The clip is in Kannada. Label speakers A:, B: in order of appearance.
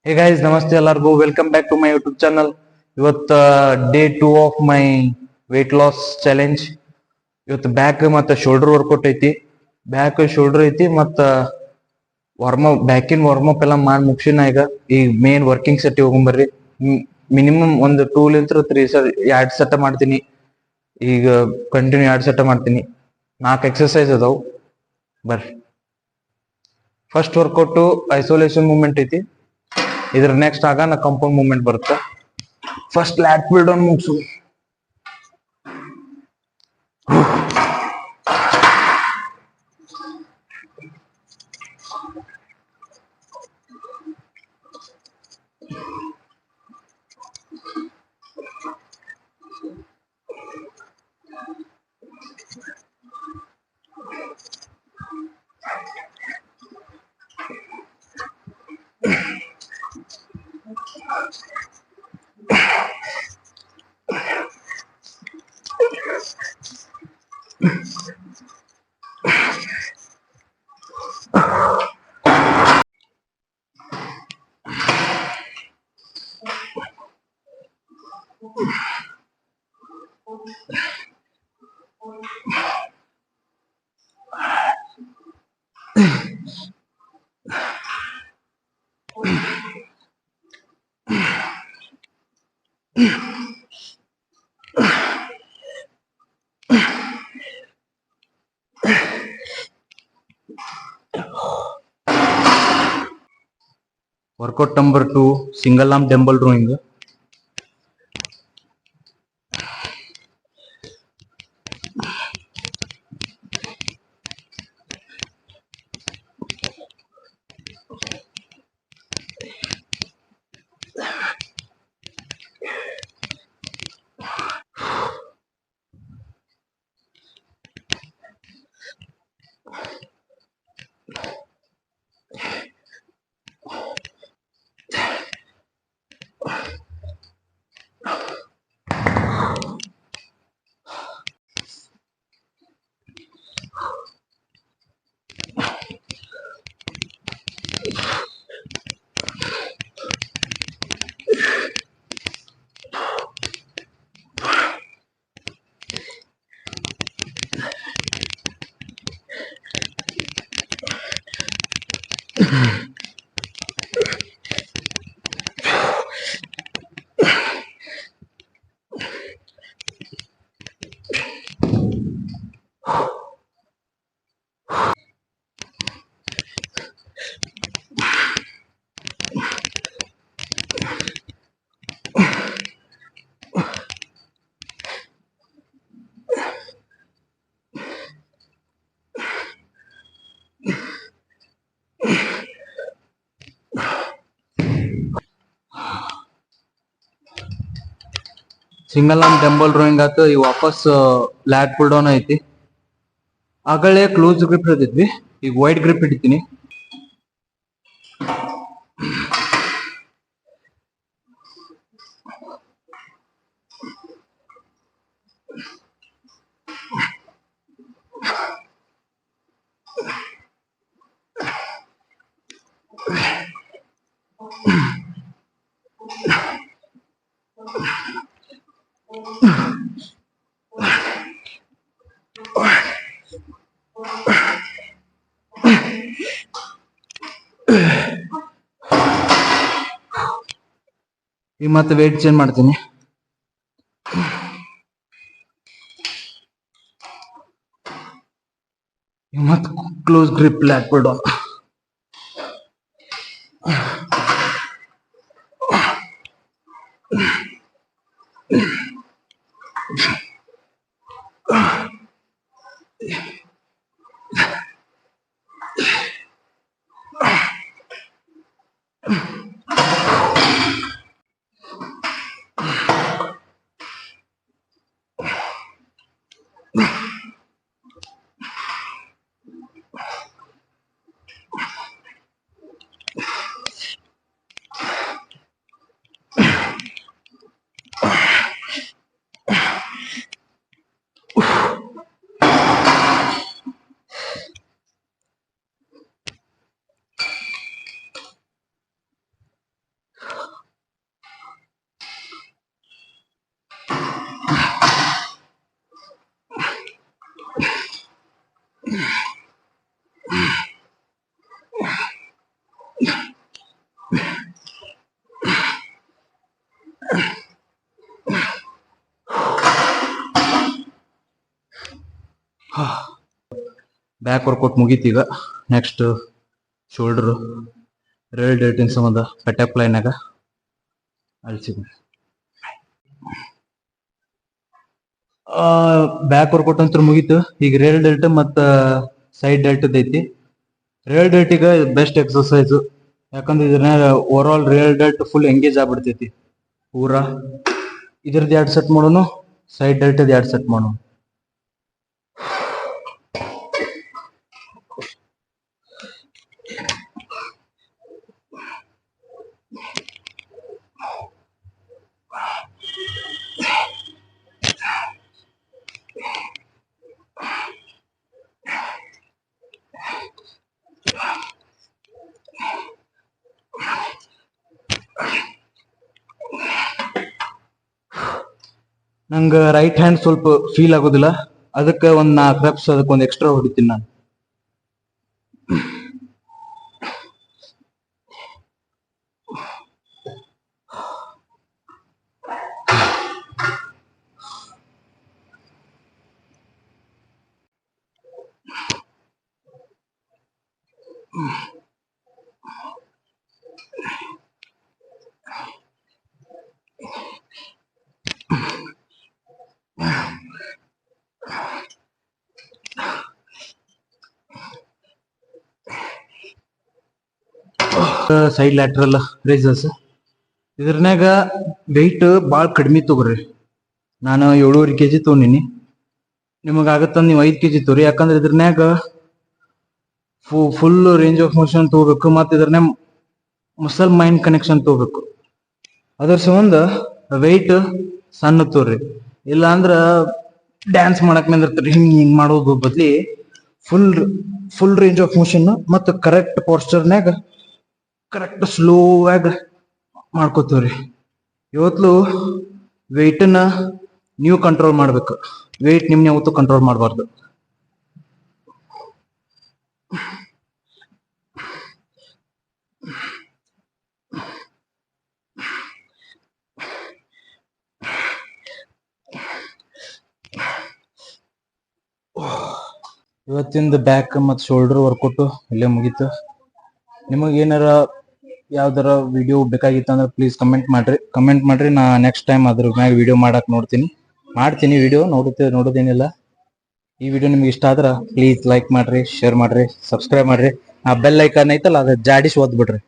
A: ಹೇ ಗೈಸ್ ನಮಸ್ತೆ ಎಲ್ಲರಿಗೂ welcome back to my YouTube channel. ಇವತ್ತು day 2 of my weight loss challenge. ಇವತ್ತು ಬ್ಯಾಕ್ ಮತ್ತು ಶೋಲ್ಡರ್ ವರ್ಕೌಟ್ ಐತಿ. ಬ್ಯಾಕ್ ಶೋಲ್ಡರ್ ಐತಿ ಮತ್ತು ಬ್ಯಾಕಿನ ವಾರ್ಮಪ್ ಎಲ್ಲ ಮಾಡಿ ಮುಗಿಸಿನ. ಈಗ ಮೇನ್ ವರ್ಕಿಂಗ್ ಸೆಟ್ ಹೋಗ್ಬರ್ರಿ. ಮಿನಿಮಮ್ ಒಂದು 2 3 2 ಸೆಟ್ ಮಾಡ್ತೀನಿ. ಈಗ ಕಂಟಿನ್ಯೂ 2 ಸೆಟ್ ಮಾಡ್ತೀನಿ. 4 ಎಕ್ಸರ್ಸೈಸ್ ಅದಾವು. ಬರ್ರಿ. ಫಸ್ಟ್ ವರ್ಕೌಟ್ ಐಸೋಲೇಷನ್ ಮೂವ್ಮೆಂಟ್ ಐತಿ. ಇದ್ರ ನೆಕ್ಸ್ಟ್ ಆಗ ನಾ ಕಂಪೌಂಡ್ ಮೂವ್ಮೆಂಟ್ ಬರುತ್ತೆ. ಫಸ್ಟ್ ಲ್ಯಾಟ್ ಪುಲ್ ಡೌನ್ ಮುಗಿಸು. Workout number 2, single arm dumbbell rowing. Single arm dumbbell rowing ಆಯ್ತು. ಈ ವಾಪಸ್ ಲ್ಯಾಟ್ ಪುಲ್ ಡೌನ್ ಐತಿ. ಆಗಲೇ ಕ್ಲೋಸ್ ಗ್ರಿಪ್ ಹಿಡಿದಿದ್ವಿ, ಈಗ ವೈಡ್ ಗ್ರಿಪ್ ಹಿಡಿತೀನಿ. ಈಗ ಮತ್ತೆ ವೇಟ್ ಚೇಂಜ್ ಮಾಡ್ತೀನಿ. ಮತ್ತೆ close grip lat pull down. Back workout ಮುಗೀತಿ. ಈಗ ನೆಕ್ಸ್ಟ್ ಶೋಲ್ಡರ್ ರೇಲ್ ಡೇಟಿನ ಸಂಬಂಧ ಬಟರ್ಫ್ಲೈನಾಗ ಅಳಿಸಿದ್ವಿ. ಬ್ಯಾಕ್ ವರ್ಕೌಟ್ ಅಂತ ಮುಗೀತು. ಈಗ ರೇಲ್ ಡೆಲ್ಟ್ ಮತ್ತ ಸೈಡ್ ಡೆಲ್ಟ್ ಐತಿ. ರೇಲ್ ಡೆಲ್ಟಿಗೆ ಬೆಸ್ಟ್ ಎಕ್ಸರ್ಸೈಸ್, ಯಾಕಂದ್ರೆ ಇದ್ರಾಗ over all rear delt full engage ಆಗ್ಬಿಡ್ತೈತಿ ಪೂರಾ. ಇದ್ರದ್ದು 2 ಸೆಟ್ ಮಾಡೋನು, ಸೈಡ್ ಡೆಲ್ಟ್ 2 ಸೆಟ್ ಮಾಡೋನು. ನಂಗೆ ರೈಟ್ ಹ್ಯಾಂಡ್ ಸ್ವಲ್ಪ ಫೀಲ್ ಆಗೋದಿಲ್ಲ, ಅದಕ್ಕೆ ಒಂದ್ 4 reps ಅದಕ್ಕೆ ಒಂದು ಎಕ್ಸ್ಟ್ರಾ ಹೊಡಿತೀನಿ ನಾನು. ಸೈಡ್ ಲ್ಯಾಟ್ರಲ್ ರೈಸಸ್, ಇದ್ರನ್ಯಾಗ ವೆಯ್ಟ್ ಭಾಳ ಕಡಿಮೆ ತಗೋರಿ. ನಾನು 7.5 kg ತೊಗೊಂಡಿನಿ. ನಿಮಗಾಗತ್ತಂದ್ ನೀವು 5 kg ತಗೋರಿ. ಯಾಕಂದ್ರೆ ಇದ್ರನ್ಯಾಗ ಫುಲ್ ರೇಂಜ್ ಆಫ್ ಮೋಷನ್ ತಗೋಬೇಕು, ಮತ್ತೆ ಇದ್ರನ್ಯಾಗ ಮಸಲ್ ಮೈಂಡ್ ಕನೆಕ್ಷನ್ ತಗೋಬೇಕು. ಅದ್ರ ಸಂಬಂಧ ವೆಯ್ಟ್ ಸಣ್ಣ ತೋರಿ. ಇಲ್ಲ ಅಂದ್ರ ಡ್ಯಾನ್ಸ್ ಮಾಡಕ್ ನಿಂದಿರ್ತೀರಿ, ಹಿಂಗ್ ಮಾಡೋದು ಬದ್ಲಿ ಫುಲ್ ರೇಂಜ್ ಆಫ್ ಮೋಷನ್ ಮತ್ತು ಕರೆಕ್ಟ್ ಪೋಸ್ಚರ್ನ್ಯಾಗ ಕರೆಕ್ಟ್ ಸ್ಲೋ ಆಗಿ ಮಾಡ್ಕೋತೀವ್ರಿ. ಇವತ್ತು ವೆಯ್ಟನ್ನ ನೀವು ಕಂಟ್ರೋಲ್ ಮಾಡ್ಬೇಕು, ವೆಯ್ಟ್ ನಿಮ್ನ ಯಾವತ್ತೂ ಕಂಟ್ರೋಲ್ ಮಾಡಬಾರ್ದು. ಇವತ್ತಿಂದ ಬ್ಯಾಕ್ ಮತ್ತು ಶೋಲ್ಡರ್ ವರ್ಕೌಟ್ ಇಲ್ಲೇ ಮುಗೀತು. ನಿಮಗೆ ಏನಾರ ಯಾವ್ದಾರ ವಿಡಿಯೋ ಬೇಕಾಗಿತ್ತು ಅಂದ್ರೆ ಪ್ಲೀಸ್ ಕಮೆಂಟ್ ಮಾಡ್ರಿ. ನಾ ನೆಕ್ಸ್ಟ್ ಟೈಮ್ ಅದ್ರ ಮ್ಯಾಗ ವಿಡಿಯೋ ಮಾಡ್ತೀನಿ. ವಿಡಿಯೋ ನೋಡೋದೇನಿಲ್ಲ. ಈ ವಿಡಿಯೋ ನಿಮ್ಗೆ ಇಷ್ಟ ಆದ್ರೆ ಪ್ಲೀಸ್ ಲೈಕ್ ಮಾಡ್ರಿ, ಶೇರ್ ಮಾಡ್ರಿ, ಸಬ್ಸ್ಕ್ರೈಬ್ ಮಾಡ್ರಿ. ಆ ಬೆಲ್ ಐಕಾನ್ ಐತಲ್ಲ, ಅದು ಜಾಡಿಸಿ ಒದ್ಬಿಡ್ರಿ.